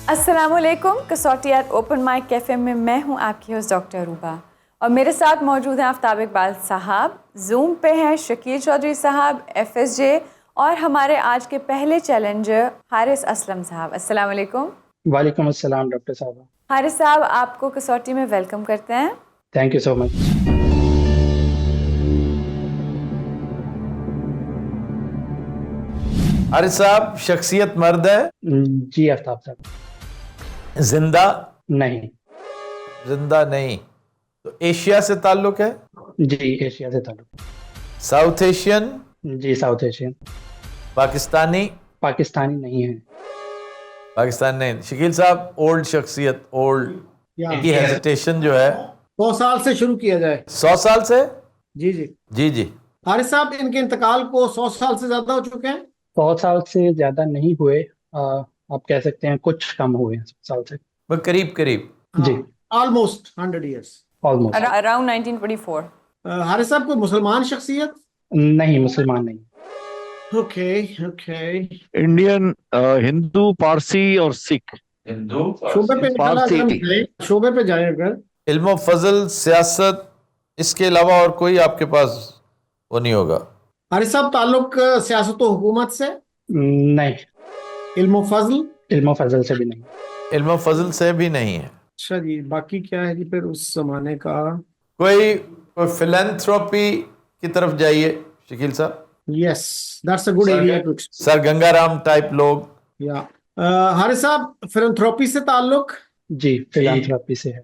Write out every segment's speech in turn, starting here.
अस्सलामुअलैकुम। कसौटियात open mic cafe में मैं हूं आपकी होस्ट डॉक्टर रूबा और मेरे साथ मौजूद हैं आफ्ताब इकबाल साहब, जूम पे हैं शकील चौधरी साहब FSJ और हमारे आज के पहले चैलेंजर हारिस असलम साहब। अस्सलामुअलैकुम। वालेकुम अस्सलाम डॉक्टर साहब। हारिस साहब, आपको कसौटी में वेलकम करते हैं। Thank you so much. Haris साहब, शख्सियत मर्द है? जी आफ्ताब साहब। जिंदा? नहीं। जिंदा नहीं। तो एशिया से ताल्लुक है? जी एशिया से ताल्लुक। South Asian? जी साउथ एशियन। पाकिस्तानी? पाकिस्तानी नहीं है। पाकिस्तान नहीं। शकील साहब, ओल्ड शख्सियत, ओल्ड की हेजिटेशन जो है 100 साल से शुरू किया जाए। 100 साल से? जी जी जी जी। हारिस साहब, इनके इंतकाल को 100 साल से ज्यादा हो चुके हैं। 100 साल से ज्यादा नहीं हुए। आप कह सकते हैं कुछ कम हुए 100 साल से। वो करीब करीब। जी almost 100 years. Almost. Around 1924। Haris साहब, कोई मुसलमान शख्सियत? नहीं, मुसलमान नहीं। Okay okay. Indian, Hindu, Parsi और सिख। शोबे पे निकला, पारसी। अगर हम जाएं, शोबे पे जाए अगर। इल्म फजल, सियासत, इसके अलावा और कोई आपके पास वो नहीं होगा? हारिस साहब, ताल्लुक सियासत व हुकूमत से? नहीं। इल्म फजल? इल्म फजल से भी नहीं। इल्म फजल से भी नहीं है। अच्छा जी, बाकी क्या है जी फिर उस जमाने का? कोई फिलैंथ्रोपी की तरफ जाइए शकील साहब। Yes, that's a good area to. Sir Gangaram type लोग। या हारिस साहब, फिलैंथ्रोपी से ताल्लुक? जी फिलैंथ्रोपी से है।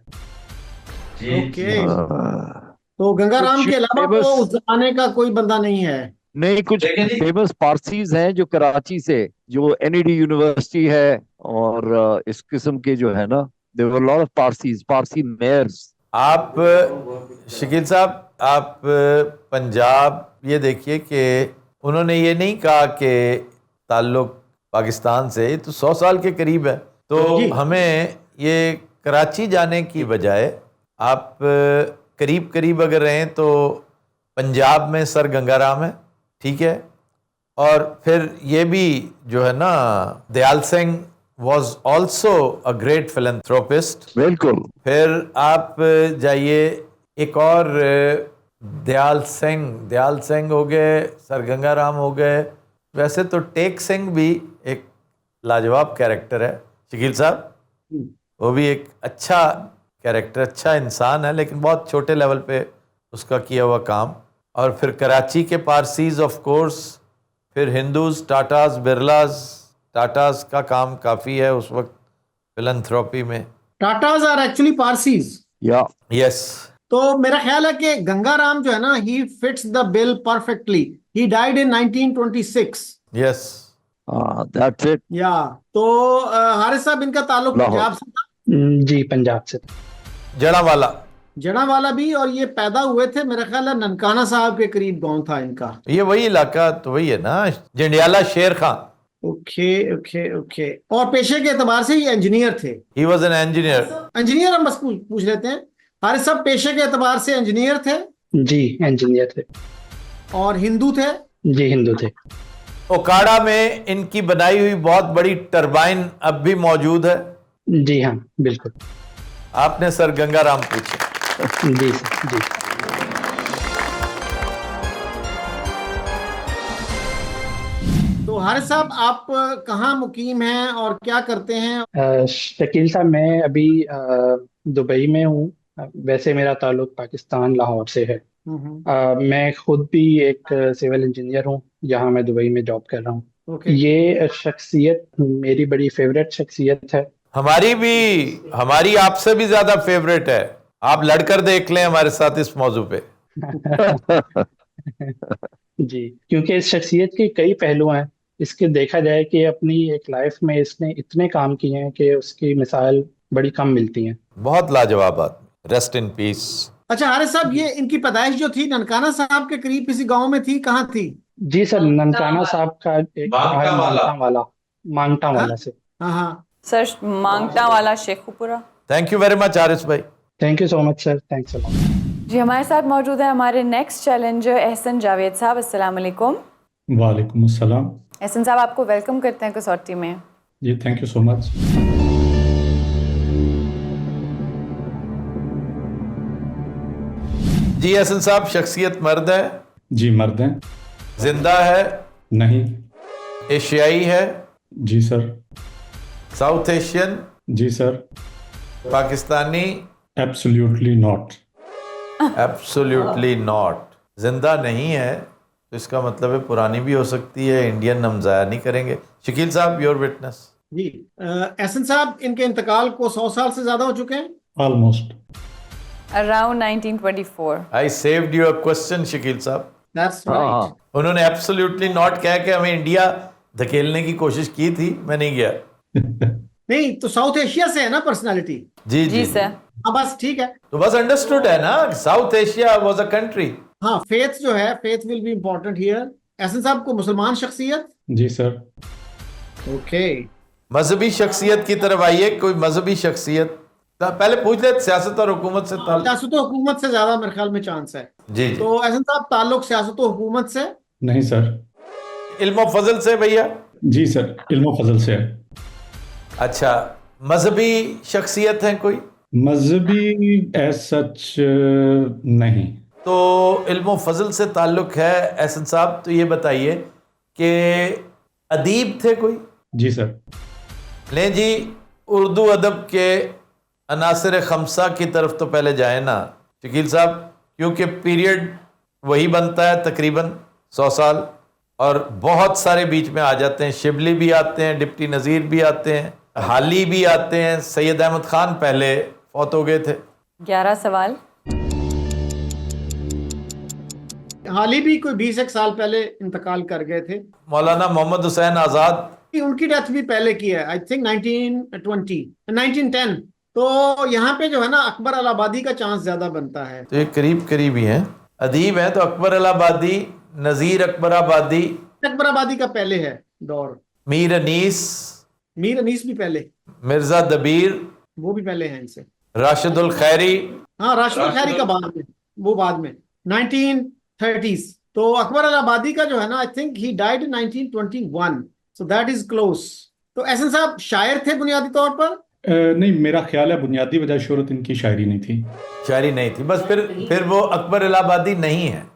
ओके। तो गंगाराम कुछ के अलावा famous- तो उस जमाने का कोई बंदा नहीं है? नहीं, कुछ फेमस पारसीज हैं जो कराची से, जो NED यूनिवर्सिटी है और इस किस्म के जो है ना, there were lot of Parsis, Parsi mayors. आप शकील साहब, आप पंजाब ये देखिए कि उन्होंने ये नहीं कहा कि ताल्लुक पाकिस्तान से, तो 100 साल के करीब है। तो जी। हमें ये कराची जाने की बजाय आप करीब करीब अगर रहें तो पंजाब में सर गंगाराम है, ठीक है। और फिर ये भी जो है ना, Dayal Singh was also a great philanthropist। बिल्कुल। फिर आप जाइए एक और दयाल सिंह हो गए, सर गंगाराम हो गए। वैसे तो टेक सिंह भी एक लाजवाब कैरेक्टर है शकील साहब, वो भी एक अच्छा कैरेक्टर, अच्छा इंसान है, लेकिन बहुत छोटे लेवल पे उसका किया हुआ काम। और फिर कराची के पारसीज ऑफ कोर्स, फिर हिंदूज, टाटाज, बिरलाज। टाटाज का काम काफ़ी है उस वक्त फिलैंथ्रोपी में। Tatas are actually Parsis. Yeah yes. तो मेरा ख्याल है कि गंगाराम जो है ना, he fits the bill perfectly. He died in 1926। Yes. That's it. या तो हारिस साहब, इनका ताल्लुक लाहौर। पंजाब से था? जी पंजाब से। जड़ावाला। जड़ावाला भी। और ये पैदा हुए थे मेरा ख्याल है ननकाना साहब के करीब गांव था इनका। ये वही इलाका तो वही है ना, जंडियाला शेर खान। Okay okay okay. और पेशे के एतबार से ये इंजीनियर थे? He was an engineer. Engineer हम बस पूछ लेते हैं। हारिस साहब, पेशे के एतबार से इंजीनियर थे? जी इंजीनियर थे। और हिंदू थे? जी हिंदू थे। ओकाड़ा में इनकी बनाई हुई बहुत बड़ी टरबाइन अब भी मौजूद है। जी हाँ बिल्कुल। आपने सर गंगाराम पूछे। जी सर जी। तो हारिस साहब, आप कहाँ मुकीम हैं और क्या करते हैं? शकील साहब, मैं अभी दुबई में हूँ। वैसे मेरा ताल्लुक पाकिस्तान लाहौर से है। मैं खुद भी एक सिविल इंजीनियर हूँ, जहाँ मैं दुबई में जॉब कर रहा हूँ। ओके। ये शख्सियत मेरी बड़ी फेवरेट शख्सियत है। हमारी भी, हमारी आपसे भी ज्यादा फेवरेट है। आप लड़कर देख लें हमारे साथ इस मौजू पे। जी, क्योंकि इस शख्सियत के कई पहलू हैं। इसके देखा जाए कि अपनी एक लाइफ में इसने इतने काम किए हैं कि उसकी मिसाल बड़ी कम मिलती हैं। बहुत लाजवाब आदमी, रेस्ट इन पीस। अच्छा हारिस साहब, ये इनकी पैदाइश जो थी ननकाना साहब के करीब किसी गांव में थी, कहाँ थी? जी सर, ननकाना साहब का एक गाँव है मांगटा वाला से। हाँ हाँ। सर मांगटा वाला Sheikhupura. Thank you very much Haris भाई। Thank you so much sir, thanks a lot. जी, हमारे साथ मौजूद है हमारे नेक्स्ट चैलेंजर एहसन जावेद साहब। अस्सलाम वालेकुम। वालेकुम अस्सलाम। एहसन साहब, आपको वेलकम करते हैं कसौटी में। जी थैंक यू सो मच। जी हसन साहब, शख्सियत मर्द है? जी मर्द हैं। जिंदा है? नहीं। एशियाई है? जी सर। South Asian? जी सर। Pakistani? Absolutely not. Absolutely not. जिंदा नहीं है तो इसका मतलब है पुरानी भी हो सकती है, इंडियन हम ज़ाया नहीं करेंगे। शकील साहब, योर विटनेस। जी एहसन साहब, इनके इंतकाल को 100 साल से ज्यादा हो चुके हैं। Almost. Around 1924। I saved your question Shakeel साहब। दैट्स हाँ राइट। हाँ उन्होंने एब्सोल्युटली नॉट कह के हमें इंडिया धकेलने की कोशिश की थी, मैं नहीं गया। नहीं तो साउथ एशिया से है ना पर्सनालिटी। जी जी सर। हाँ बस ठीक है। तो बस अंडरस्टूड है ना, South Asia was a country. हाँ, फेथ जो है, faith will be important here. Ehsan साहब को मुसलमान शख्सियत। जी सर। ओके। मजहबी शख्सियत की तरफ आइए, कोई मजहबी शख्सियत। पहले पूछ ले सियासत और हुकूमत से ताल्लुक। सियासत और हुकूमत से ज्यादा मेरे ख्याल में चांस है। जी जी। तो एहसन साहब, ताल्लुक सियासत और हुकूमत से। नहीं सर। इल्म फजल से भैया? जी सर, इल्म फजल से है। अच्छा, मजहबी शख्सियत है कोई? मजहबी एज सच नहीं। तो इल्म फजल से ताल्लुक है एहसन साहब, तो ये बताइए कि अदीब थे कोई? जी सर। लें जी, उर्दू अदब के अनासर खमसा की तरफ तो पहले जाए ना शकील साहब, क्योंकि पीरियड वही बनता है तकरीबन 100 साल, और बहुत सारे बीच में आ जाते हैं। शिबली भी आते हैं, डिप्टी नज़ीर भी आते हैं, हाली भी आते हैं। सैयद अहमद खान पहले फौत हो गए थे। 11 सवाल। हाल ही भी कोई 20 एक साल पहले इंतकाल कर गए थे। मौलाना मोहम्मद हुसैन आज़ाद? उनकी डेथ भी पहले की है, आई थिंक 1910। तो यहाँ पे जो है ना, अकबर अलाहाबादी का चांस ज्यादा बनता है। तो ये करीब करीब ही हैं। अदीब हैं तो अकबर अलाहाबादी, नज़ीर अकबर आबादी, अकबर आबादी का पहले है दौर। मीर अनीस, मीर अनीस भी पहले, मिर्ज़ा दबीर, वो भी पहले हैं इनसे। राशिदुल खैरी। हाँ, राशिद खैरी का बाद में, वो बाद में 1930s। तो अकबर अलाहाबादी का जो है ना, आई think he died in 1921, so that is close. तो एहसन साहब शायर थे बुनियादी तौर पर? नहीं, मेरा ख्याल है बुनियादी वजह शोहरत इनकी शायरी नहीं थी। शायरी नहीं थी, बस फिर वो अकबर इलाहाबादी नहीं है।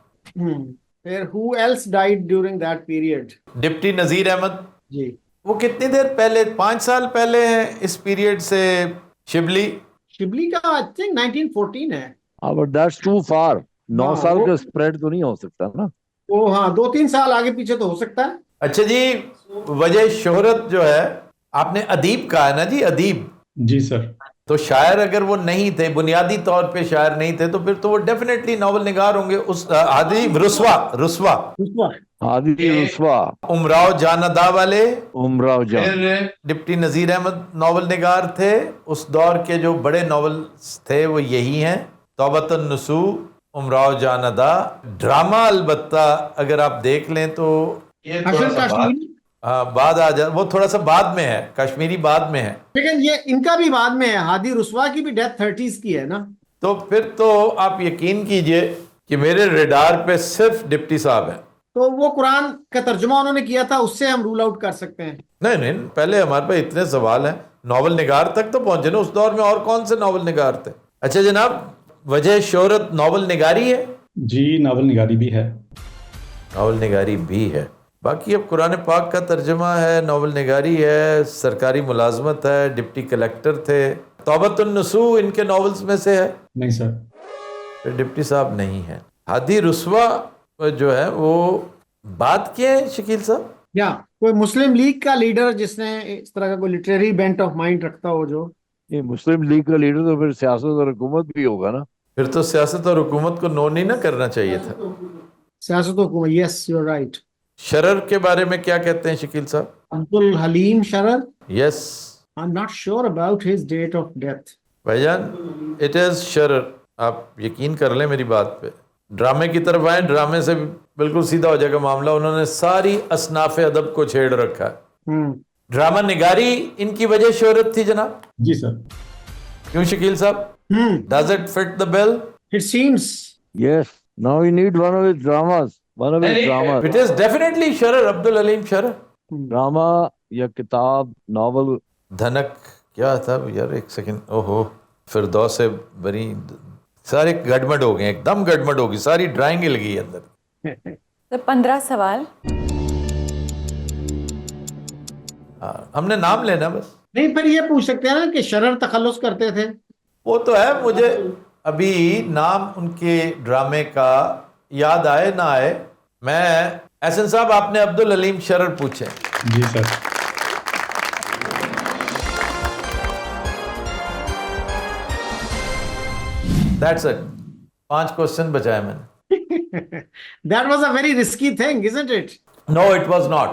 फिर who else died during that period? Deputy Nazir Ahmad. जी। वो कितनी देर पहले, 5 साल पहले है इस पीरियड से। शिबली? शिबली का आई थिंक 1914 है। बट दैट्स टू फार। 9 हाँ, साल वो- का स्प्रेड तो नहीं हो सकता ना। वो हाँ, 2-3 साल आगे पीछे तो हो सकता है। अच्छा जी, वजह शोहरत जो है, आपने अदीब कहा है ना जी, अदीब। जी सर। तो शायर अगर वो नहीं थे, बुनियादी तौर पे शायर नहीं थे, तो फिर तो वो डेफिनेटली नॉवल निगार होंगे। उस आदि रुस्वा आदि रुस्वा, उमराव जान अदा वाले। उमराव जान। फिर डिप्टी नज़ीर अहमद नॉवल निगार थे। उस दौर के जो बड़े नॉवल्स थे वो यही हैं, तौबतुन नुसू, उमराव जान अदा। ड्रामा अलबत्ता अगर आप देख लें तो ये थोड़ा हसन सा बाद, कश्मीरी। हाँ, बाद आ जा, वो थोड़ा सा बाद में है, कश्मीरी बाद में है। लेकिन ये इनका भी बाद में है। हादी रुस्वा की भी डेथ 30s की है ना। तो फिर तो आप यकीन कीजिए कि मेरे रेडार पे सिर्फ डिप्टी साहब हैं। तो वो कुरान का तर्जुमा उन्होंने किया था, उससे हम रूल आउट कर सकते हैं। नहीं नहीं, पहले हमारे पास इतने सवाल हैं, नॉवल निगार तक तो पहुंचे ना। उस दौर में और कौन से नॉवल निगार थे? अच्छा जनाब, वजह शोहरत नॉवल निगारी है? जी, नावल निगारी भी है। नॉवल निगारी भी है। बाकी अब कुरान पाक का तर्जमा है, नॉवल निगारी है, सरकारी मुलाजमत है, डिप्टी कलेक्टर थे। तौबतुन नुसू इनके नॉवेल्स में से है? नहीं सर। फिर डिप्टी साहब नहीं है। हादी रुस्वा जो है वो बात के हैं शकील साहब? या कोई मुस्लिम लीग का लीडर जिसने इस तरह का कोई लिटरेरी बेंट ऑफ माइंड रखता हो जो। ये मुस्लिम लीग का लीडर तो फिर सियासत और हुकूमत भी होगा ना। फिर तो सियासत और हुकूमत को नो नहीं ना करना चाहिए था। सियासत हुकूमत, yes you are right. Sharar के बारे में क्या कहते हैं शकील साहब? Abdul Haleem Sharar. Yes I am not sure about his date of death. भाईजान, इट इज शरर, आप यकीन कर लें मेरी बात पे। ड्रामे की तरफ आए, ड्रामे से बिल्कुल सीधा हो जाएगा मामला। उन्होंने सारी असनाफ अदब को छेड़ रखा है। ड्रामा निगारी इनकी वजह शोहरत थी जनाब। जी सर। क्यों शकील साहब? Does it fit the bill? It seems. Yes, now we need one of his dramas, one of his dramas. It is definitely Sharar, Abdul Haleem Sharar. Drama या किताब, नॉवल। धनक क्या था यार, एक सेकंड, ओहो, फिरदौस बरी सारे गड़बड़ हो गए, एकदम गड़बड़ होगी, सारी ड्राइंग हिल गई अंदर। तो 15 सवाल। हाँ, हमने नाम लेना बस। नहीं, फिर ये पूछ सकते हैं ना कि शरर तखल्लुस करते थे। वो तो है, मुझे अभी नाम उनके ड्रामे का याद आए ना आए। मैं एहसन साहब, आपने अब्दुल हलीम शरर पूछे। जी सर। दैट्स इट, 5 क्वेश्चन बचाए मैंने। That was a very risky thing, isn't it? No it was not.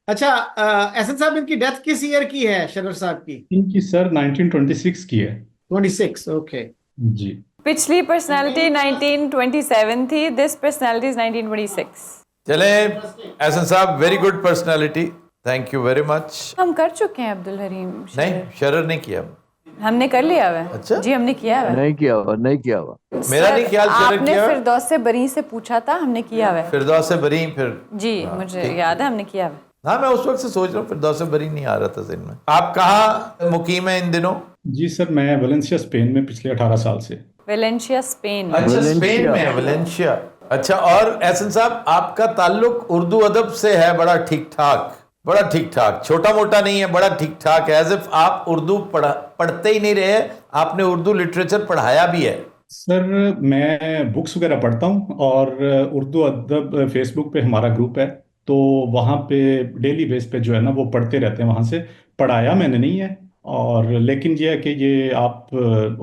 अच्छा, एहसन साहब, इनकी डेथ किस ईयर की है, शरर साहब की? इनकी सर 1926 की है। 26, ओके। जी। पिछली पर्सनालिटी 1927 थी, दिस पर्सनालिटी इज 1926। चले एहसन साहब, very good personality, thank you very much. हम कर चुके हैं अब्दुल हलीम नहीं, शरर नहीं किया। हमने कर लिया हुआ है। अच्छा। जी हमने किया हुआ है। नहीं किया हुआ, नहीं किया हुआ। मेरा नहीं ख्याल शरर आपने किया। फिरदौस से बरी से पूछा था, हमने किया हुआ है। फिरदौस से बरी, फिर जी मुझे याद है, हमने किया हुआ है। हाँ, मैं उस वक्त से सोच रहा हूँ, फिरदौस से बरी नहीं आ रहा था ज़हन में। आप कहाँ मुकीम है इन दिनों? जी सर, मैं वेलेंसिया स्पेन में पिछले 18 साल से। Valencia Spain. अच्छा, स्पेन में है, वेलेंशिया। अच्छा, और एहसन साहब, आपका ताल्लुक उर्दू अदब से है बड़ा ठीक ठाक, बड़ा ठीक ठाक, छोटा मोटा नहीं है, बड़ा ठीक ठाक है। एज इफ आप उर्दू पढ़ते ही नहीं रहे, आपने उर्दू लिटरेचर पढ़ाया भी है। सर, मैं बुक्स वगैरह पढ़ता हूँ और उर्दू अदब फेसबुक पे हमारा ग्रुप है, तो वहाँ पे डेली बेस पे जो है ना वो पढ़ते रहते हैं। वहाँ से पढ़ाया मैंने नहीं है, और लेकिन ये है कि ये आप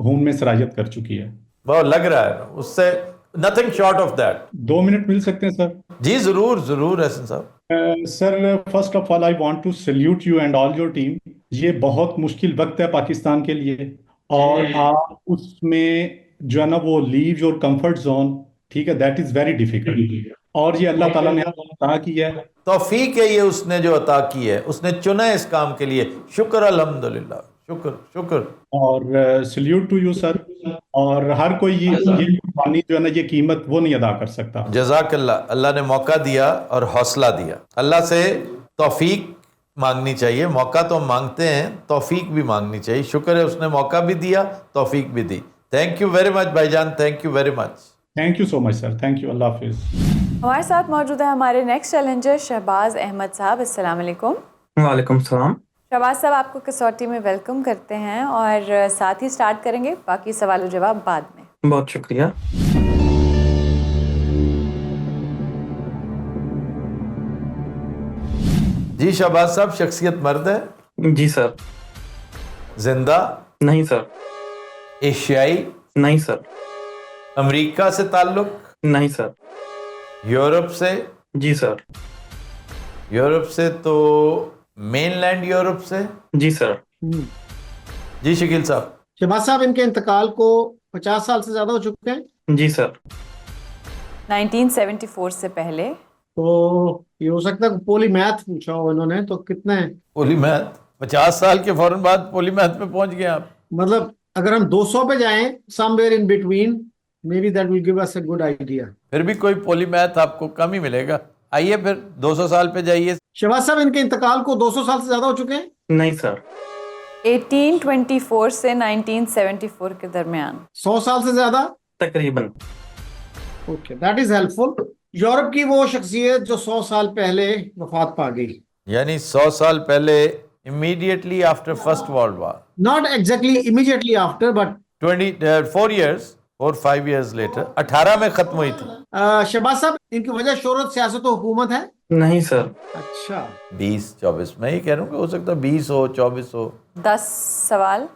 हून में सरायत कर चुकी है। बहुत लग रहा है उससे, nothing short of that. 2 minute मिल सकते हैं सर? जी जरूर जरूर एहसन साहब। Sir, first of all I want to salute you and all your team. ये बहुत मुश्किल वक्त है पाकिस्तान के लिए, और आप उसमें जो है ना वो लीव योर कंफर्ट जोन, ठीक है, दैट इज वेरी डिफिकल्ट, और ये अल्लाह ताला ने आपको अता की है। तौफीक है ये उसने जो अता की है, उसने चुना है इस काम के लिए। शुक्र अल्हम्दुलिल्लाह, शुक्र शुक्र। और सल्यूट टू यू सर। और हर कोई ये कुर्बानी जो है ना, ये कीमत वो नहीं अदा कर सकता। जज़ाकल्लाह, अल्लाह ने मौका दिया और हौसला दिया। अल्लाह से तौफीक मांगनी चाहिए, मौका तो हम मांगते हैं, तौफीक भी मांगनी चाहिए। शुक्र है उसने मौका भी दिया, तौफीक भी दी। थैंक यू वेरी मच भाईजान, thank you very much. Thank you so much sir, thank you, अल्लाह हाफिज। हमारे साथ मौजूद है हमारे नेक्स्ट चैलेंजर शहबाज अहमद साहब। अस्सलाम वालेकुम। वालेकुम सलाम। शहबाज साहब, आपको कसौटी में वेलकम करते हैं और साथ ही स्टार्ट करेंगे, बाकी सवाल जवाब बाद में। बहुत शुक्रिया। जी शहबाज साहब, शख्सियत मर्द है? जी सर। जिंदा? नहीं सर। एशियाई? नहीं सर। अमेरिका से ताल्लुक? नहीं सर। यूरोप से? जी सर। यूरोप से तो मेनलैंड यूरोप से? जी सर। जी शकील साहब। शहबाज साहब, इनके इंतकाल को 50 साल से ज्यादा हो चुके हैं। जी सर। 1974 से पहले। तो ये हो सकता है पोलीमैथ पूछा हो इन्होंने, तो कितने हैं? पोलीमैथ 50 साल के फौरन बाद पोलीमैथ में पहुंच गए आप। मतलब अगर हम 200 पे जाएं, somewhere in between, may be that will give us a good idea. फिर भी कोई पोलीमैथ आपको कम ही मिलेगा। आइए फिर 200 साल पे जाइए। शहबाज साहब, इनके इंतकाल को 200 साल से ज्यादा हो चुके हैं। नहीं सर। 1824 से 1974 के दरमियान। 100 साल से ज्यादा तकरीबन। Okay, that is helpful. Europe की वो शख्सियत जो 100 साल पहले वफात पा गई। यानी 100 साल पहले, immediately after first world war. Not exactly immediately after, but 4-5 years later, 18 में खत्म हुई थी। शहबाज साहब, इनकी वजह शोहरत, सियासत और हुकूमत है। नहीं सर। अच्छा, 20-24, मैं ये कह रहा हूँ कि हो सकता है 20 हो, 24 हो। 10 सवाल।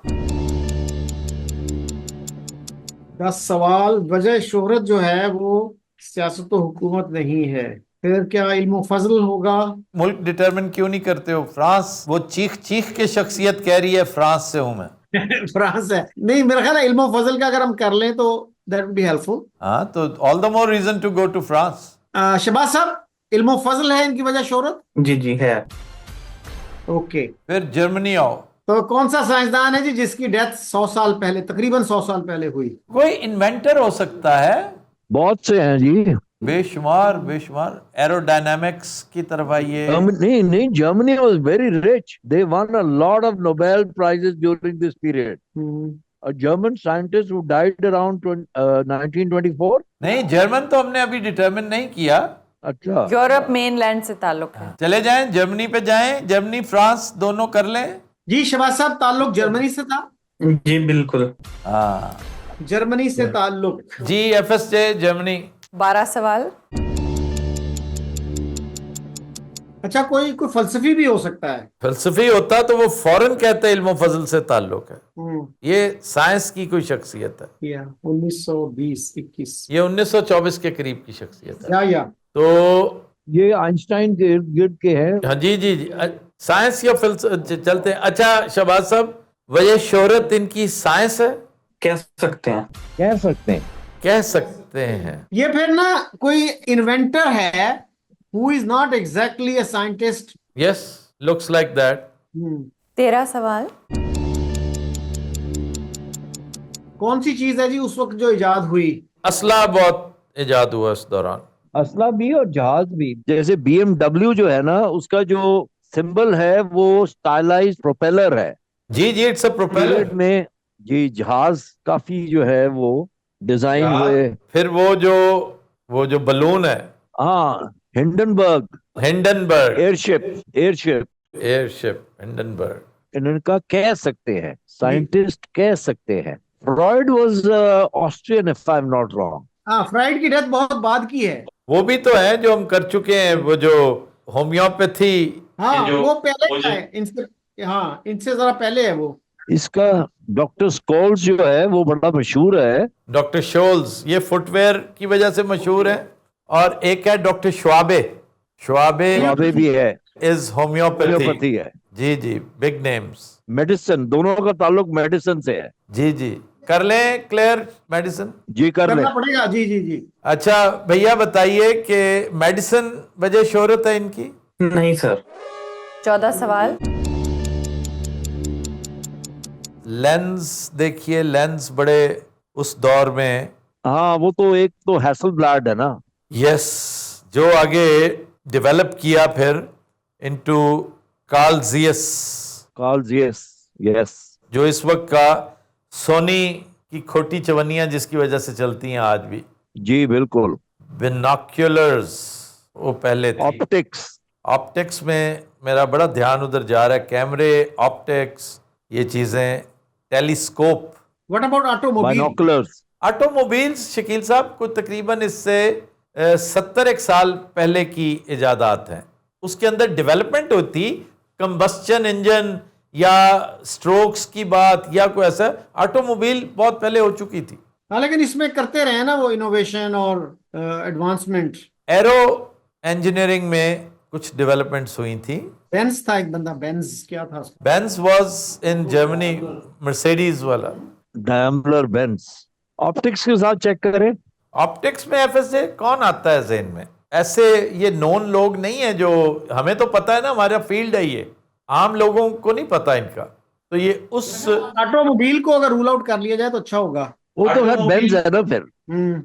10 सवाल। वजह शोहरत जो है वो सियासत और हुकूमत नहीं है, फिर क्या इल्म फजल होगा? मुल्क डिटरमिन क्यों नहीं करते हो? फ्रांस, वो चीख चीख के शख्सियत कह रही है फ्रांस से हूं मैं। फ्रांस है। नहीं, मेरा ख्याल है इल्म फजल का अगर हम कर लें तो दैट वुड बी हेल्पफुल। हाँ, तो all the more reason to go to France. Shahbaz साहब, इल्म फजल है इनकी वजह शोहरत? जी जी है। ओके, फिर जर्मनी आओ। तो कौन सा साइंसदान है जी जिसकी डेथ 100 साल पहले, तकरीबन 100 साल पहले हुई? कोई इन्वेंटर हो सकता है। बहुत से हैं जी। बेशुमार बेशुमार। एरोडायनामिक्स की तरफ आइए। नहीं नहीं, Germany was very rich, they one a lot of Nobel prizes during this period. a German scientist who died around 1924. नहीं, जर्मन तो हमने अभी डिटरमिन नहीं किया। अच्छा, यूरोप मेनलैंड से ताल्लुक है। चले जाएं, जर्मनी पे जाएं, जर्मनी फ्रांस दोनों कर लें। जी शहबाज साहब, ताल्लुक जर्मनी से था। जी बिल्कुल। हाँ जर्मनी से ताल्लुक। जी, FSJ जर्मनी। 12 सवाल। अच्छा, कोई फलसफी भी हो सकता है। फलसफी होता तो वो फौरन कहते हैं इल्म फजल से ताल्लुक है। हम्म, ये साइंस की कोई शख्सियत है। या 1920-21 ये 1924 के करीब की शख्सियत है। या तो ये आइंस्टाइन के इर्द गिर्द के हैं। हाँ जी जी जी, साइंस या चलते हैं। अच्छा शहबाज साहब, वजह शोहरत इनकी साइंस है, कह सकते हैं। कह सकते हैं। कह सकते हैं। ये फिर ना कोई इन्वेंटर है who is not exactly a scientist। Yes, looks like that. 13 सवाल। कौन सी चीज है जी उस वक्त जो इजाद हुई? असला बहुत इजाद हुआ इस दौरान। असला भी और जहाज भी। जैसे BMW जो है ना, उसका जो सिंबल है वो स्टाइलाइज्ड प्रोपेलर है। जी जी, इट्स अ प्रोपेलर। पीरियड में जी जहाज काफी जो है वो डिजाइन हुए। फिर वो जो बलून है, हाँ, हिंडनबर्ग हिंडनबर्ग एयरशिप हिंडनबर्ग। इनका कह सकते हैं, साइंटिस्ट कह सकते हैं। Freud was Austrian if I am not wrong. हाँ, फ्राइड की डेथ बहुत बाद की है। वो भी तो है जो हम कर चुके हैं, वो जो होम्योपैथी। हाँ, वो पहले का है इनसे। हाँ, इनसे जरा पहले है वो। इसका डॉक्टर स्कोल्स जो है वो बड़ा मशहूर है। डॉक्टर शोल्स ये फुटवेयर की वजह से मशहूर है। और एक है डॉक्टर श्वाबे स्वाबे भी है, इज होम्योपैथी। होम्योपैथी है। जी जी, बिग नेम्स। मेडिसिन, दोनों का ताल्लुक मेडिसिन से है। जी जी, कर लें क्लियर मेडिसिन। जी कर ले। करना पड़ेगा। जी जी जी। अच्छा भैया बताइए कि मेडिसिन वजह शोहरत है इनकी? नहीं सर। 14 सवाल। लेंस देखिए, लेंस बड़े उस दौर में। हाँ, वो तो एक तो हैसलब्लैड है ना। यस, जो आगे डेवलप किया फिर इनटू कार्ल ज़ियस, यस। जो इस वक्त का सोनी की खोटी चवनियां जिसकी वजह से चलती हैं आज भी। जी बिल्कुल। बिनॉक्यूलर्स वो पहले थी। ऑप्टिक्स में मेरा बड़ा ध्यान उधर जा रहा है। कैमरे, ऑप्टिक्स, ये चीजें, telescope. What about automobile? Binoculars. Automobiles Shakeel साहब को तकरीबन इससे 70 साल पहले की इजादात हैं। उसके अंदर डेवलपमेंट होती, कंबस्चन इंजन या स्ट्रोक्स की बात या कोई ऐसा, ऑटोमोबाइल बहुत पहले हो चुकी थी। हाँ, लेकिन इसमें करते रहे ना वो इनोवेशन और एडवांसमेंट। एरो इंजीनियरिंग में कुछ डेवलपमेंट्स हुई थी। बेंज था एक बंदा, बेंज क्या था उसका? Benz was in Germany, Mercedes वाला। डैम्बलर बेंज। ऑप्टिक्स के साथ चेक करें। ऑप्टिक्स में FSJ कौन आता है ज़हन में? ऐसे ये नोन लोग नहीं है जो, हमें तो पता है ना, हमारा फील्ड है ये, आम लोगों को नहीं पता इनका। तो ये उस ऑटोमोबाइल को अगर रूल आउट कर लिया जाए तो अच्छा होगा। वो तो है बेंज है ना फिर।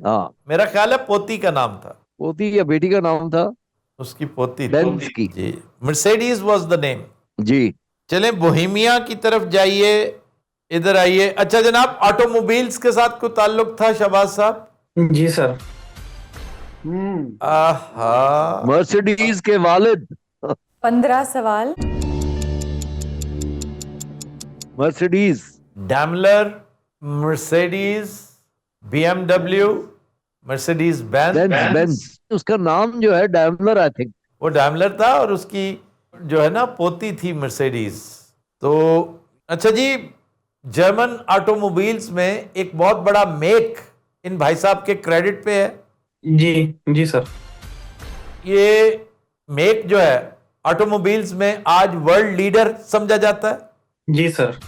हाँ, मेरा ख्याल है पोती का नाम था, पोती या बेटी का नाम था उसकी पोती थी। बेंज की। जी, मर्सिडीज वाज द नेम। जी। चलें बोहेमिया की तरफ जाइए, इधर आइए। अच्छा जनाब, ऑटोमोबाइल्स के साथ कोई ताल्लुक था शहबाज साहब? जी सर। आहा, मर्सिडीज के वालिद। 15 सवाल। Mercedes, Daimler, Mercedes, BMW, Mercedes Benz. उसका नाम जो है डैम्बलर, आई थिंक। वो डैमलर था और उसकी जो है ना पोती थी मर्सिडीज। तो अच्छा जी, जर्मन ऑटोमोबाइल्स में एक बहुत बड़ा मेक इन भाई साहब के क्रेडिट पे है। जी सर। ये मेक जो है ऑटोमोबाइल्स में आज वर्ल्ड लीडर समझा जाता है। जी sir.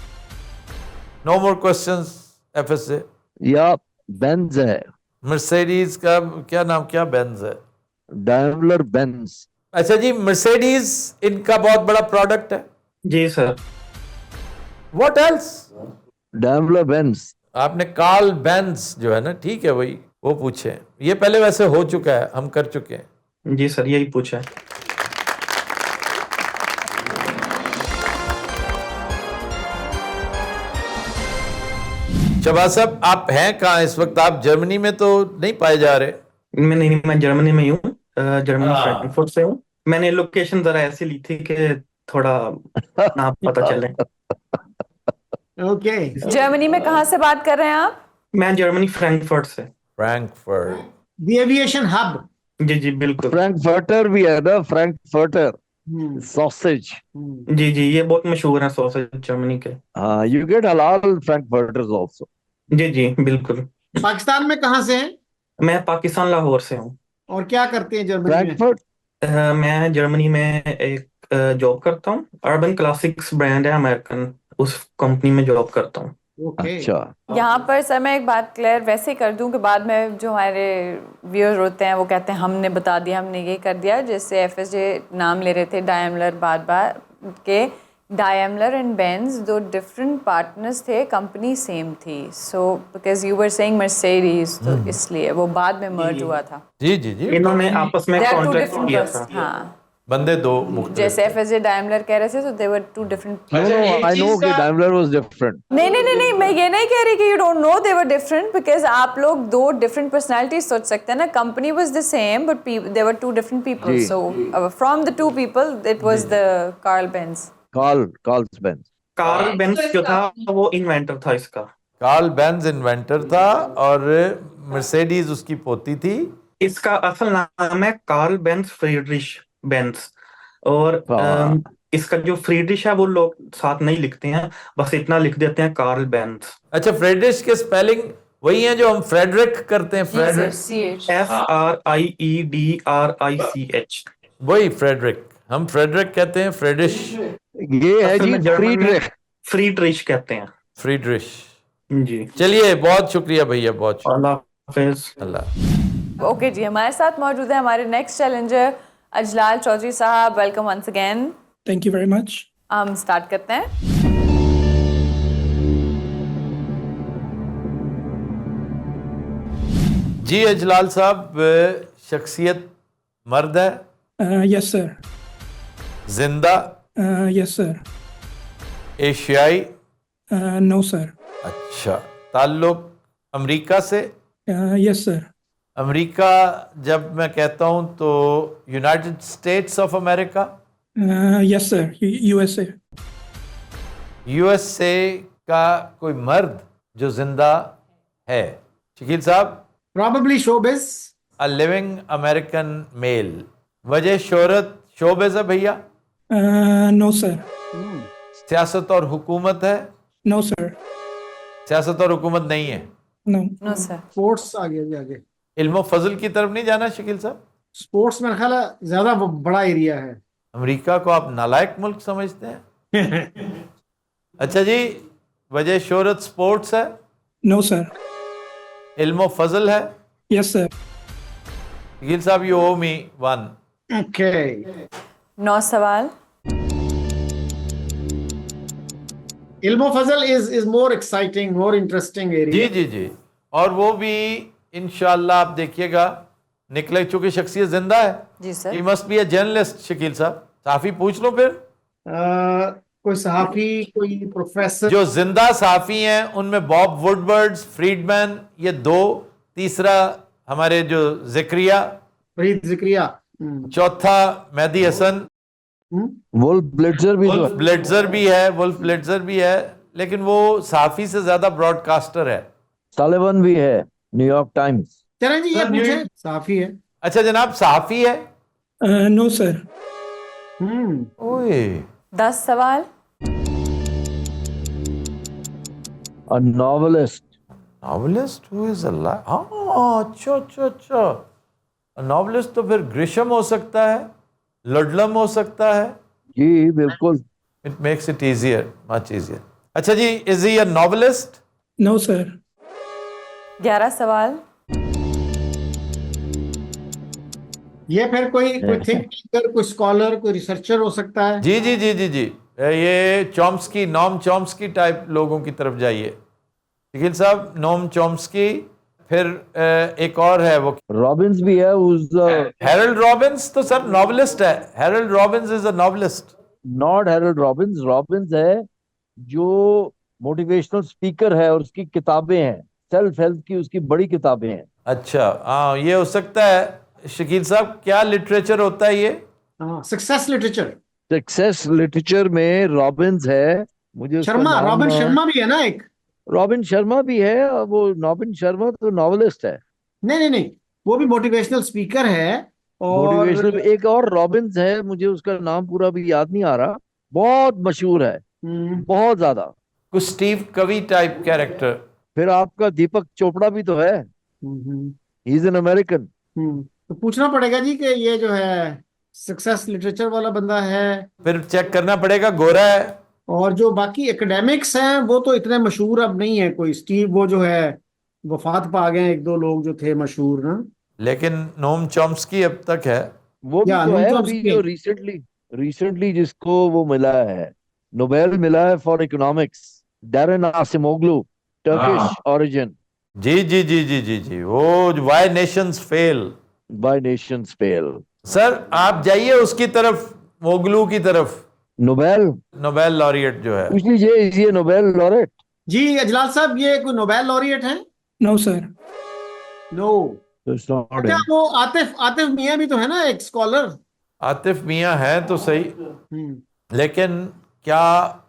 No more questions FSJ। या बेंज है। मर्सिडीज का क्या नाम, क्या बेंज है? Daimler Benz. अच्छा जी, मर्सिडीज इनका बहुत बड़ा प्रोडक्ट है। जी sir. What else? Daimler Benz. आपने कार्ल बेंज जो है ना, ठीक है वही, वो पूछे। ये पहले वैसे हो चुका है, हम कर चुके हैं। जी सर, यही पूछा है। शबाज साहब, आप हैं कहाँ इस वक्त? आप जर्मनी में तो नहीं पाए जा रहे? मैं जर्मनी में ही हूँ। जर्मनी हाँ। फ्रैंकफर्ट से हूँ। मैंने लोकेशन जरा ऐसे ली थी कि थोड़ा ना पता चले। ओके जर्मनी में कहाँ से बात कर रहे हैं आप? मैं जर्मनी फ्रैंकफर्ट से। फ्रैंकफर्ट। The aviation hub. जी जी बिल्कुल। फ्रैंकफर्टर भी है ना, फ्रैंकफर्टर हम्म सॉसेज। जी जी, ये बहुत मशहूर है सॉसेज जर्मनी के। हाँ, यू गेट हलाल फ्रैंकफर्टर्स आल्सो। जी जी बिल्कुल। पाकिस्तान में कहाँ से हैं मैं पाकिस्तान लाहौर से हूँ। और क्या करते हैं जर्मनी में? फ्रैंकफर्ट। मैं जर्मनी में एक जॉब करता हूँ। अर्बन क्लासिक्स ब्रांड है अमेरिकन, उस कंपनी में जॉब करता हूँ। ओके अच्छा, यहाँ पर सर मैं एक बात क्लियर वैसे ही कर दूं कि बाद में जो हमारे व्यूअर होते हैं वो कहते हैं हमने बता दिया, हमने ये कर दिया। जैसे एफएसजे नाम ले रहे थे डायमलर बार के, डायमलर एंड बेंज दो डिफरेंट पार्टनर्स थे, कंपनी सेम थी। So because you were saying Mercedes, तो इसलिए वो बाद में मर्ज हुआ था। जी जी जी, इन्होंने आपस में they are two contract different किया पर्सन। था। हाँ, बंदे दो मुख्तलिफ जैसे थे। एफएसजे डायमलर कह रहे थे, तो दे were two different. No no, एक आई नो चीज कि का डाइमलर वाज डिफरेंट। नहीं, मैं ये नहीं कह रही कि you don't know they were different, because आप लोग दो डिफरेंट पर्सनालिटीज सोच सकते हैं ना। Company was the same but they were two different people. जी। So from the two people it was the Karl Benz. Karl Benz. Karl Benz जो था वो इन्वेंटर था इसका। कार्ल बेंज इन्वेंटर था और मर्सिडीज उसकी पोती थी। इसका असल नाम है कार्ल बेंज फ्रीड्रिश बेंज। और हाँ। इसका जो फ्रीड्रिश है वो लोग साथ नहीं लिखते हैं, बस इतना लिख देते हैं कार्ल बेंज। अच्छा, फ्रेडरिश के स्पेलिंग वही है जो हम फ्रेडरिक करते हैं, फ्रेडरिक। FRIEDRICH। वही फ्रेडरिक, हम फ्रेडरिक कहते हैं, फ्रेडिश ये है असल जी में जर्मन में फ्रीड्रिख। फ्रीड्रिश कहते हैं। फ्रीडरिश। जी। चलिए, बहुत शुक्रिया भैया, बहुत शुक्रिया। अल्लाह हाफिज। अल्लाह। ओके जी, हमारे साथ मौजूद है हमारे नेक्स्ट चैलेंजर अजलाल चौधरी साहब। Welcome once again. Thank you very much. हम स्टार्ट करते हैं। जी अजलाल साहब, शख्सियत मर्द है, Yes, sir. जिंदा, Yes, sir. एशियाई? No, sir. अच्छा, ताल्लुक अमेरिका से? Yes, sir. अमेरिका जब मैं कहता हूं तो United States of America? Yes, sir. USA. USA का कोई मर्द जो जिंदा है? शकील साहब? Probably showbiz. A living American male. वजह शोहरत शोबिस है भैया? No, sir. सियासत और हुकूमत है? No, sir. सियासत और हुकूमत नहीं है। No. No sir. स्पोर्ट्स आगे। इल्म फजल की तरफ नहीं जाना शकील साहब? स्पोर्ट्स मेरा ख्याल है ज्यादा बड़ा एरिया है। अमेरिका को आप नालायक मुल्क समझते हैं? अच्छा जी, वजह शोहरत स्पोर्ट्स है? No, sir. इल्म फजल है? Yes, sir. शकील साहब, you owe me one. Okay 9 सवाल। इल्मो फजल is more exciting, more interesting जी एरिया। जी जी, और वो भी इंशाल्लाह आप देखिएगा निकले, चूंकि शख्सियत जिंदा है। जी sir. He must be a journalist. Shakeel साहब, साफी पूछ लो फिर। कोई सहाफी, कोई प्रोफेसर। जो जिंदा साफी हैं उनमें बॉब वुडवर्ड, फ्रीडमैन, ये दो। तीसरा हमारे जो जिक्रिया, फरीद जिक्रिया। चौथा मेहदी हसन। वुल्फ ब्लिट्जर भी वुल्फ ब्लिट्जर भी है, वुल्फ ब्लिट्जर भी है, लेकिन वो साफी से ज्यादा ब्रॉडकास्टर है। सालिवन भी है, न्यूयॉर्क टाइम्स। चलें जी, ये पूछे सहाफी है। अच्छा जनाब, साफी है? No, sir. ओए, 10 सवाल। अ नॉवेलिस्ट। नॉवेलिस्ट हु इज अल्लाह? हाँ, अच्छा। नॉवेलिस्ट तो फिर ग्रिशम हो सकता है, लडलम हो सकता है। जी बिल्कुल। It makes it easier, much easier. अच्छा जी, is he a novelist? No, sir. 11 सवाल। ये फिर कोई थिंक टीकर, कोई स्कॉलर, कोई रिसर्चर हो सकता है। जी जी जी जी जी, ये चॉम्स्की, नॉम चॉम्स्की टाइप लोगों की तरफ जाइए। शकील साहब, नोम चॉम्स्की, फिर एक और है वो रॉबिन्स भी है, हैरोल्ड रॉबिन्स। तो सर नॉवेलिस्ट है, Harold Robins is a novelist. Not Harold Robins. Robins है जो मोटिवेशनल स्पीकर है और उसकी किताबें हैं, सेल्फ हेल्प की उसकी बड़ी किताबें हैं। अच्छा, हाँ, ये हो सकता है। शकील साहब, क्या लिटरेचर होता है ये? हाँ, सक्सेस लिटरेचर। सक्सेस लिटरेचर में रॉबिन्स है, मुझे उसका शर्मा, नाम रॉबिन शर्मा भी है ना एक? रॉबिन शर्मा भी है, और वो रॉबिन शर्मा तो नॉवेलिस्ट है। नहीं नहीं नहीं, वो भी मोटिवेशनल स्पीकर है। और मोटिवेशनल एक और रॉबिन्स है, मुझे उसका नाम पूरा भी याद नहीं आ रहा, बहुत मशहूर है, हम्म, बहुत ज्यादा। कुछ स्टीव कवी टाइप कैरेक्टर। फिर आपका दीपक चोपड़ा भी तो है, हम्म, ही इज एन अमेरिकन। तो पूछना पड़ेगा जी कि ये जो है सक्सेस लिटरेचर वाला बंदा है। फिर चेक करना पड़ेगा, गोरा है। और जो बाकी एकेडमिक्स हैं वो तो इतने मशहूर अब नहीं है कोई। स्टीव वो जो है वफात पा गए हैं, एक दो लोग जो थे मशहूर ना। लेकिन नोम चॉम्स्की अब तक है। वो भी या तो नूम है अभी चॉम्स्की। जो रिसेंटली रिसेंटली जिसको वो मिला है, नोबेल मिला है for economics, Daron Acemoglu, Turkish origin, जी जी जी जी जी जी, वो why nations fail. Why nations fail. Sir, आप जाइए उसकी तरफ, मोगलू की तरफ, नोबेल नोबेल लॉरिएट जो है। पूछ लीजिए, इज ये नोबेल लॉरेट? जी अजलाल साहब, ये कोई नोबेल लॉरिएट है? No sir. No. It's not अच्छा, हिम। वो आतिफ आतिफ मियां भी तो है ना, एक स्कॉलर। आतिफ मियां है तो सही, हम्म। लेकिन क्या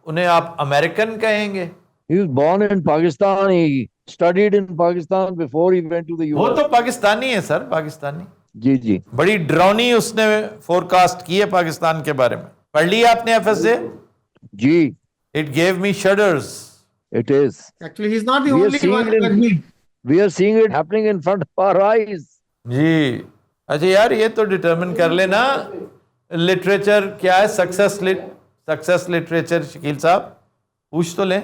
उन्हें आप अमेरिकन कहेंगे? He was born in Pakistan, he studied in Pakistan before he went to the वो यूएस। तो पाकिस्तानी है सर, पाकिस्तानी। जी जी बड़ी ड्रोनी उसने फोरकास्ट की है पाकिस्तान के बारे में। पढ़ लिया आपने एफएसए? जी, it gave me shudders. It is. Actually he is not the We are only seeing one it in- who We are seeing it happening in front of our eyes. जी। अच्छा यार, ये तो डिटरमिन कर लेना literature क्या है। Success literature Shakeel साहब पूछ तो लें।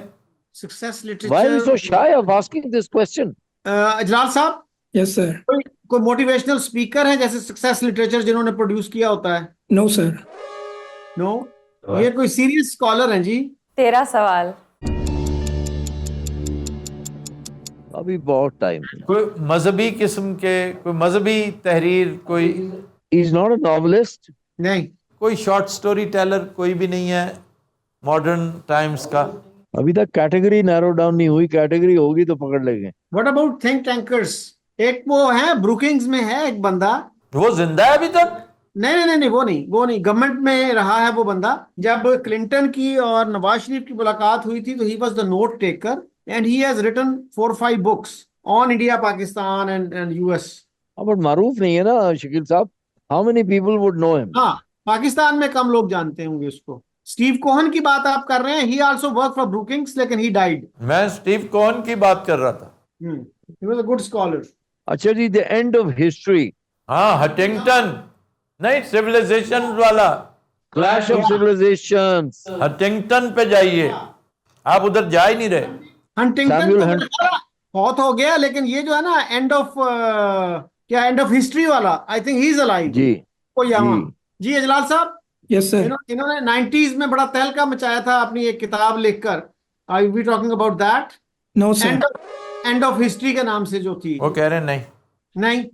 Success Why are you so literature. shy of asking this question? Ajlal साहब, यस सर। कोई मोटिवेशनल स्पीकर है जैसे सक्सेस लिटरेचर जिन्होंने प्रोड्यूस किया होता है? No sir. नो। ये कोई सीरियस स्कॉलर हैं जी? 13 सवाल। अभी बहुत टाइम। कोई मजहबी किस्म के, कोई मजहबी तहरीर, कोई He's not a novelist. नहीं। कोई शॉर्ट स्टोरी टेलर कोई भी नहीं है मॉडर्न टाइम्स का? अभी तक कैटेगरी नैरो डाउन नहीं हुई, कैटेगरी होगी तो पकड़ लेंगे। What about think tankers? एक वो है ब्रुकिंग्स में है एक बंदा। वो जिंदा है अभी तक? नहीं नहीं नहीं नहीं, वो नहीं, गवर्नमेंट में रहा है वो बंदा। जब क्लिंटन की और नवाज शरीफ की मुलाकात हुई थी तो he was the note taker and he has written 4-5 books on India, Pakistan and US. But मारूफ नहीं है ना शकील साहब। How many people would know him? हाँ, पाकिस्तान में कम लोग जानते होंगे उसको। स्टीव कोहन की बात आप कर रहे हैं, ही आल्सो वर्क फॉर ब्रुकिंग्स, लेकिन ही डाइड। मैं स्टीव कोहन की बात कर रहा था। He was a good scholar. अच्छा जी, द एंड ऑफ हिस्ट्री, हाँ, हटिंगटन, नहीं, सिविलाइजेशन वाला, क्लैश ऑफ सिविलाइजेशंस, हटिंगटन पे जाइए। आप उधर जा ही नहीं रहे। हंटिंगटन Samuel तो Hunt- मेरा ख्याल बहुत हो गया, लेकिन ये जो है ना एंड ऑफ क्या एंड ऑफ हिस्ट्री वाला, I think he is alive. जी कोई यहाँ। जी। जी अजलाल साहब, यस सर। इन्होंने 90s में बड़ा तहलका मचाया था अपनी एक किताब लिखकर। I be talking about that, no sir. End of history के नाम से जो थी। वो कह रहे हैं नहीं। नहीं।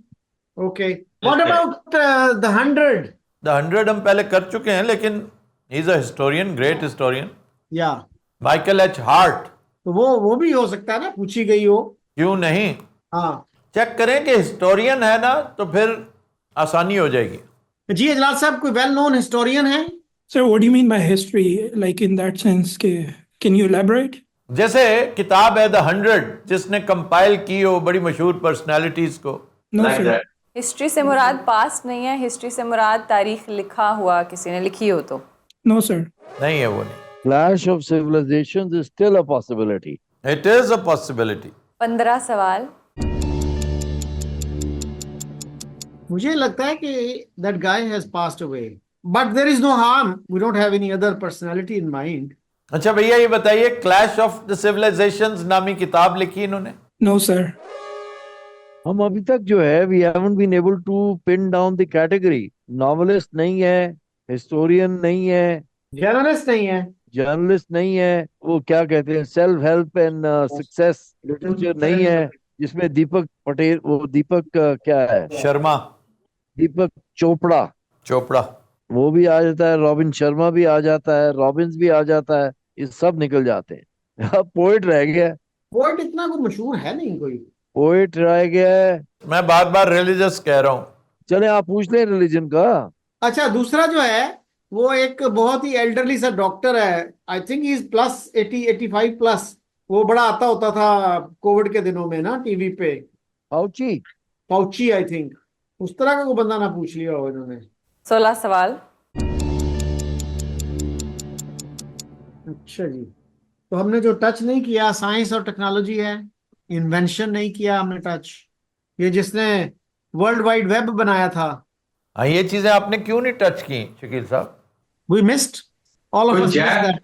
Okay, what about the 100? The 100 हम पहले कर चुके हैं, लेकिन is a historian, great historian, या माइकल एच हार्ट। तो वो भी हो सकता है ना, पूछी गई हो। क्यों नहीं? हाँ चेक करें कि हिस्टोरियन है ना, तो फिर आसानी हो जाएगी। जी अजलाल साहब, कोई वेल नोन हिस्टोरियन है? Sir, what do you mean by history, like in that sense के कैन यू एलैबोरेट? जैसे किताब है द 100, जिसने कंपाइल की हो बड़ी मशहूर पर्सनालिटीज को। No sir. हिस्ट्री से मुराद पास्ट नहीं है, हिस्ट्री से मुराद तारीख लिखा हुआ किसी ने लिखी हो तो। No sir. नहीं है वो, नहीं। Clash of civilisations is still a possibility. It is a possibility. 15 सवाल। मुझे लगता है कि that guy has passed away, but there is no harm, we don't have any other personality in mind. अच्छा भैया, ये बताइए, क्लैश ऑफ द सिविलाइजेशंस नामी किताब लिखी इन्होंने? No sir. हम अभी तक जो है we haven't been able to pin down the category. Novelist नहीं है, हिस्टोरियन नहीं है, जर्नलिस्ट नहीं है, जर्नलिस्ट नहीं है, वो क्या कहते हैं self help and success literature नहीं है, जिसमें दीपक पटेल, वो दीपक क्या है, शर्मा, दीपक चोपड़ा, वो भी आ जाता है, रॉबिन शर्मा भी आ जाता है, रॉबिन्स भी आ जाता है, ये सब निकल जाते हैं। पोएट रह गया, पोएट इतना कोई मशहूर है नहीं कोई। पोएट रह गया है। मैं बार बार रिलीजियस कह रहा हूँ। चले आप पूछ लें रिलीजन का। अच्छा, दूसरा जो है वो एक बहुत ही एल्डरली सा डॉक्टर है, I think is plus 80-85 plus. वो बड़ा आता होता था कोविड के दिनों में ना टीवी पे, फाउची। Fauci I think. उस तरह का कोई बंदा ना पूछ लिया हो इन्होंने। 16 सवाल। अच्छा जी, तो हमने जो टच नहीं किया साइंस और टेक्नोलॉजी है, इन्वेंशन नहीं किया हमने टच। ये जिसने वर्ल्ड वाइड वेब बनाया था, हाँ, ये चीजें आपने क्यों नहीं टच की शकील साहब? We missed all of us.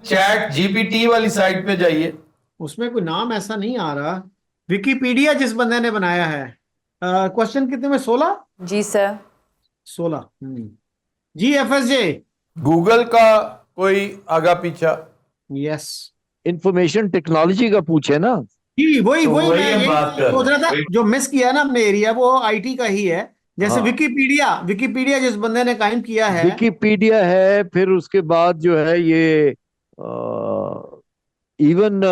Chat GPT वाली साइट पे जाइए। उसमें कोई नाम ऐसा नहीं आ रहा। विकिपीडिया जिस बंदे ने बनाया है। क्वेश्चन कितने में? 16। जी सर। 16। जी FSJ। गूगल का कोई आगा पीछा? यस। इंफॉर्मेशन टेक्नोलॉजी का पूछे ना। जी वही तो वही वही मैं हम यही बात कर सोच रहा था। रहे हैं। जो मिस किया ना हमने एरिया, वो आईटी का ही है। जैसे हाँ। विकिपीडिया जिस बंदे ने कायम किया है। विकिपीडिया है, फिर उसके बाद जो है ये इवन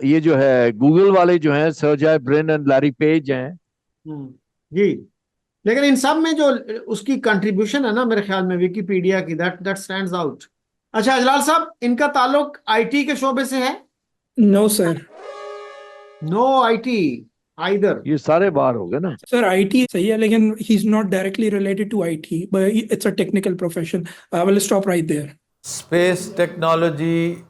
ये जो है गूगल वाले जो हैं सर्जेय ब्रिन एंड लैरी पेज हैं। जी, लेकिन इन सब में जो उसकी कंट्रीब्यूशन है ना, मेरे ख्याल में विकिपीडिया की, दैट स्टैंड्स आउट। अच्छा अजलाल साहब, इनका ताल्लुक आईटी के शोबे से है? No, sir. No IT either. ये सारे बाहर हो गए ना। Sir, IT सही है, लेकिन he's not directly related to IT, but it's a technical profession. I will stop right there. Space technology.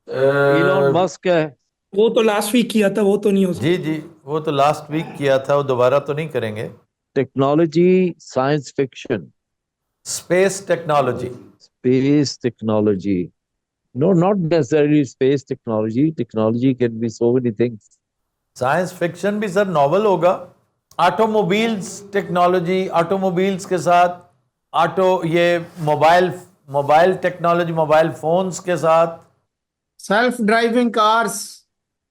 Elon Musk है। वो तो लास्ट वीक किया था, वो तो नहीं हो सकता। जी जी, वो तो लास्ट वीक किया था, वो दोबारा तो नहीं करेंगे। Technology, science fiction, space technology. Space technology. No, not necessarily space technology. Technology can be so many things. Science fiction भी सर नॉवल होगा। ऑटोमोबाइल्स टेक्नोलॉजी, ऑटोमोबाइल्स के साथ ये मोबाइल टेक्नोलॉजी, मोबाइल फोन्स के साथ सेल्फ ड्राइविंग कार्स।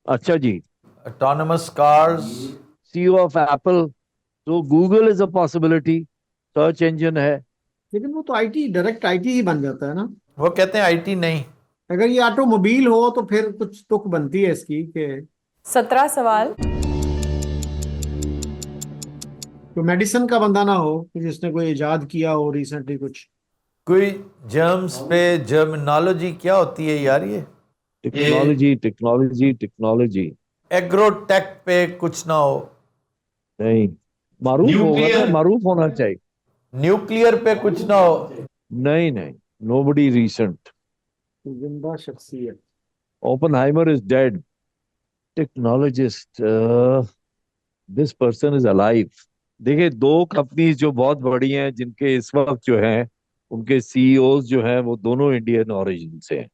अच्छा जी। Autonomous cars. CEO of Apple. So Google is a possibility. Search engine है। लेकिन वो तो आईटी, डायरेक्ट आईटी ही बन जाता है ना। वो कहते हैं आईटी नहीं। अगर ये ऑटोमोबाइल हो तो फिर कुछ तुक बनती है इसकी कि 17 सवाल। कोई मेडिसिन का बंदा ना हो कि जिसने कोई इजाद किया हो रिसेंटली कुछ। कोई जर्म्स पे जर्मिनोलॉजी क्या होती है यार? ये टेक्नोलॉजी। एग्रोटेक पे कुछ ना हो। नहीं, मारूफ होगा ना, मारूफ होना चाहिए। न्यूक्लियर पे कुछ ना हो। नहीं, nobody recent. जिंदा शख्सियत। Oppenheimer is dead. Technologist, this person is alive. देखिए, दो कंपनीज जो बहुत बड़ी हैं जिनके इस वक्त जो हैं उनके CEOs जो हैं वो दोनों इंडियन ओरिजिन से हैं,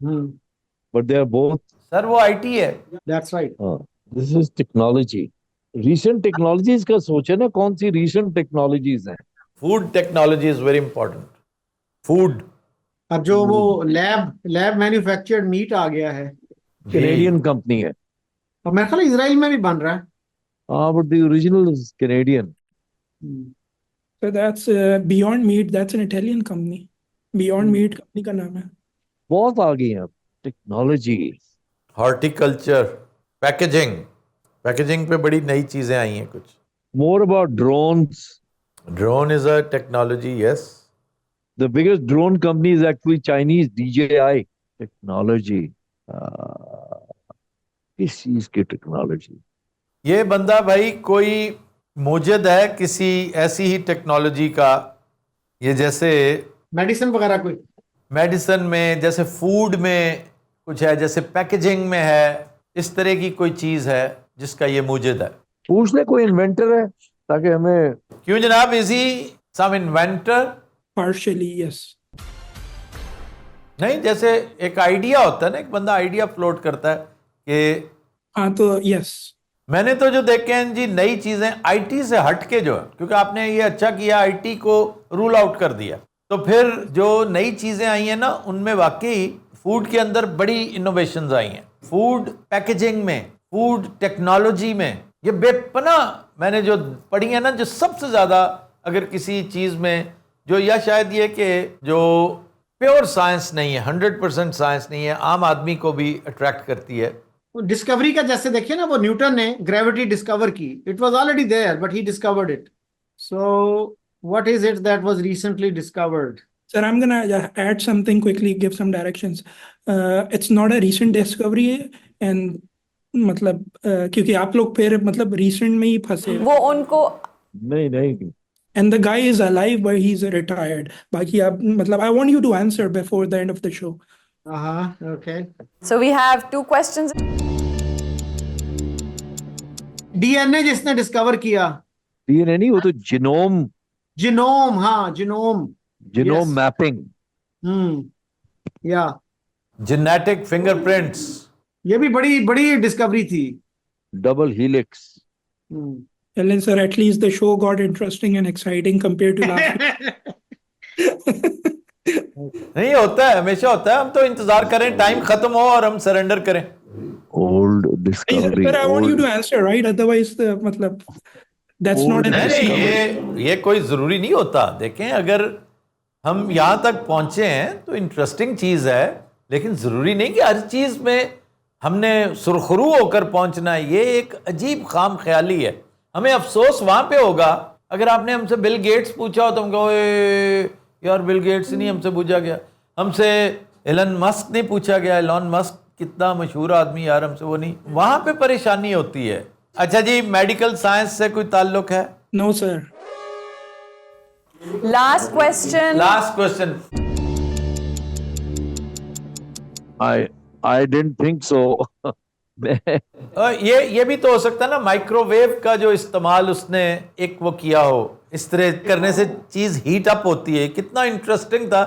but they are both. Sir वो आईटी है। That's right. This is technology. Recent technologies का सोचे ना, कौन सी रीसेंट टेक्नोलॉजीज हैं? Food technology is very important. Food. अब जो वो लैब मैन्युफैक्चर्ड मीट आ गया है, कैनेडियन कंपनी है। और मेरे ख्याल इजराइल में भी बन रहा है। हाँ, but the original is Canadian. So that's Beyond Meat. That's an Italian company. Beyond Meat company का नाम है। बहुत आ गई है टेक्नोलॉजी। हॉर्टिकल्चर, पैकेजिंग पे बड़ी नई चीजें आई हैं कुछ। More about drones. Drone is a technology, yes. The biggest drone company is actually Chinese, DJI. Technology. किस चीज की टेक्नोलॉजी? ये बंदा भाई कोई मुजद है किसी ऐसी ही टेक्नोलॉजी का, ये जैसे मेडिसिन वगैरह कोई। मेडिसिन में, जैसे फूड में कुछ है, जैसे पैकेजिंग में है, इस तरह की कोई चीज है जिसका ये मुजद है। पूछ ले कोई इन्वेंटर है ताकि हमें। क्यों जनाब? Is he some inventor? Partially, yes. नहीं, जैसे एक आइडिया होता है ना, एक बंदा आइडिया फ्लोट करता है कि हाँ तो yes. मैंने तो जो देखे हैं जी नई चीजें आईटी से हटके जो है, क्योंकि आपने ये अच्छा किया आईटी को रूल आउट कर दिया, तो फिर जो नई चीजें आई हैं ना उनमें वाकई फूड के अंदर बड़ी इनोवेशंस आई हैं। फूड पैकेजिंग में, फूड टेक्नोलॉजी में, ये बेपना मैंने जो पढ़ी है ना, जो सबसे ज्यादा अगर किसी चीज में जो, या शायद ये कि जो प्योर साइंस नहीं है, 100% साइंस नहीं है, आम आदमी को भी अट्रैक्ट करती है, डिस्कवरी का जैसे देखिए ना, वो न्यूटन ने ग्रेविटी डिस्कवर की, it was already there but he discovered it. So what is it that was recently discovered? Sir, I'm gonna add something quickly, give some directions. It's not a recent discovery, and मतलब क्योंकि आप लोग फिर मतलब recent में ही फंसे. वो उनको नहीं And the guy is alive, but he's retired. बाकी आप मतलब I want you to answer before the end of the show. Okay. So we have 2 questions. DNA जिसने डिस्कवर किया? डीएनए नहीं, वो तो जीनोम जीनोम. हाँ, जीनोम. Genome mapping. या जेनेटिक फिंगरप्रिंट्स. ये भी बड़ी बड़ी डिस्कवरी थी. Double helix. Ellen sir, at least the show got interesting and exciting compared to last week. नहीं होता है, हमेशा होता है. हम तो इंतजार करें टाइम खत्म हो और हम सरेंडर करें. Old discovery. Sir, I want you to answer, right? Otherwise, the मतलब that's not an नहीं discovery. ये कोई जरूरी नहीं होता. देखें, अगर हम यहाँ तक पहुंचे हैं तो इंटरेस्टिंग चीज है, लेकिन जरूरी नहीं कि हर चीज में हमने सुरखरू होकर पहुंचना है. ये एक अजीब खाम ख्याली है. हमें अफसोस वहां पे होगा अगर आपने हमसे बिल गेट्स पूछा हो तो हम कहो यार बिल गेट्स नहीं हमसे पूछा गया, हमसे एलन मस्क नहीं पूछा गया. एलन मस्क कितना मशहूर आदमी यार, हमसे वो नहीं. वहां पे परेशानी होती है. अच्छा जी, मेडिकल साइंस से कोई ताल्लुक है? No, sir. Last question. Last question. I didn't think so. ये भी तो हो सकता है ना, माइक्रोवेव का जो इस्तेमाल उसने एक वो किया हो, इस तरह करने से चीज हीट अप होती है. कितना इंटरेस्टिंग था.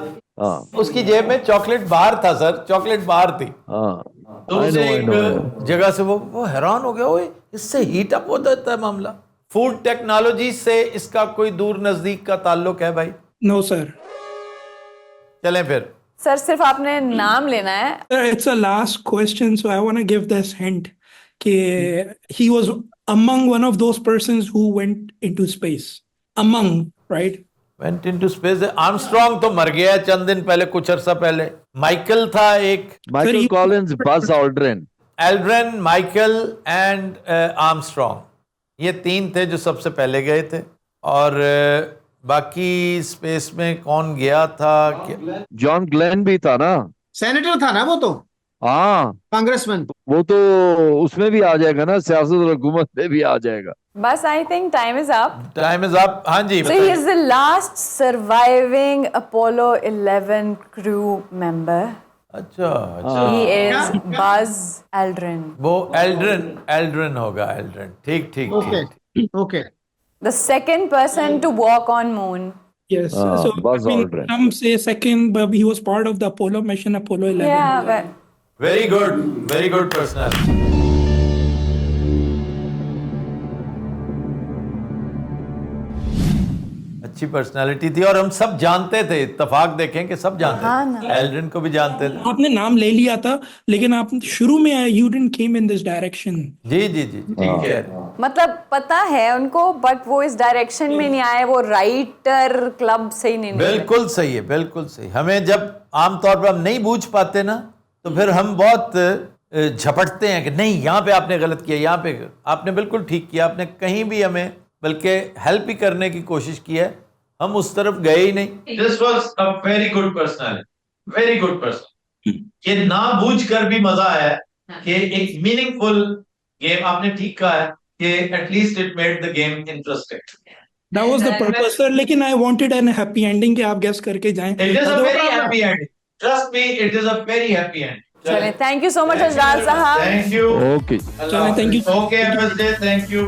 उसकी जेब में चॉकलेट बार था सर, चॉकलेट बार थी. तो उसे एक जगह से वो हैरान हो गया, ओए इससे हीट अप होता है मामला. फूड टेक्नोलॉजी से इसका कोई दूर नजदीक का ताल्लुक है भाई? No, sir. चलें फिर. सर सिर्फ आपने नाम लेना है. Sir, it's a last question, so I want to give this hint. कि he was among one of those persons who went into space. Among, right? Went into space. Armstrong तो मर गया चंद दिन पहले, कुछ अरसा पहले. माइकल था एक. Michael Collins, Buzz Aldrin. Aldrin, Michael and Armstrong, ये 3 थे जो सबसे पहले गए थे. और बाकी स्पेस में कौन गया था? जॉन ग्लेन भी था ना, सेनेटर था ना वो तो. हाँ, कांग्रेसमैन. वो तो उसमें भी आ जाएगा ना, सियासत और हुकूमत में भी आ जाएगा. बस I think time is up. Time is up. हाँ जी. So he is the last surviving Apollo 11 crew member. अच्छा. He is Buzz Aldrin. वो एल्ड्रिन होगा. एल्ड्रिन. ठीक. Okay. The second person to walk on moon. Yes. So Buzz I mean, Aldrin. some say second, but he was part of the Apollo mission, Apollo 11. Yeah, but very good personality. अच्छी personality थी और हम सब जानते थे. इत्तेफाक देखें कि सब जानते थे. एल्ड्रिन को भी जानते थे. आपने नाम ले लिया था, लेकिन आप शुरू में you didn't came in this direction. जी ठीक है. मतलब पता है उनको, बट वो इस डायरेक्शन में नहीं आए. वो राइटर क्लब से ही नहीं निकले. बिल्कुल सही है, बिल्कुल सही. हमें जब आमतौर पर हम नहीं बूझ पाते ना, तो फिर हम बहुत झपटते हैं कि नहीं यहाँ पे आपने गलत किया, यहाँ पे आपने बिल्कुल ठीक किया. आपने कहीं भी हमें बल्कि हेल्प ही करने की कोशिश की है, हम उस तरफ गए ही नहीं. This was a very good personality, very good person. ये ना बूझ कर भी मजा आया कि एक मीनिंगफुल गेम आपने ठीक कहा है कि at least it made the game interesting. That was the purpose, sir. लेकिन I wanted an happy ending कि आप guess करके जाएं. It is a very happy ending. Trust me, it is a very happy ending. चलें, thank you so much अजलाल साहब. Thank you. Okay. चलें, thank you. Okay, FSJ, thank you.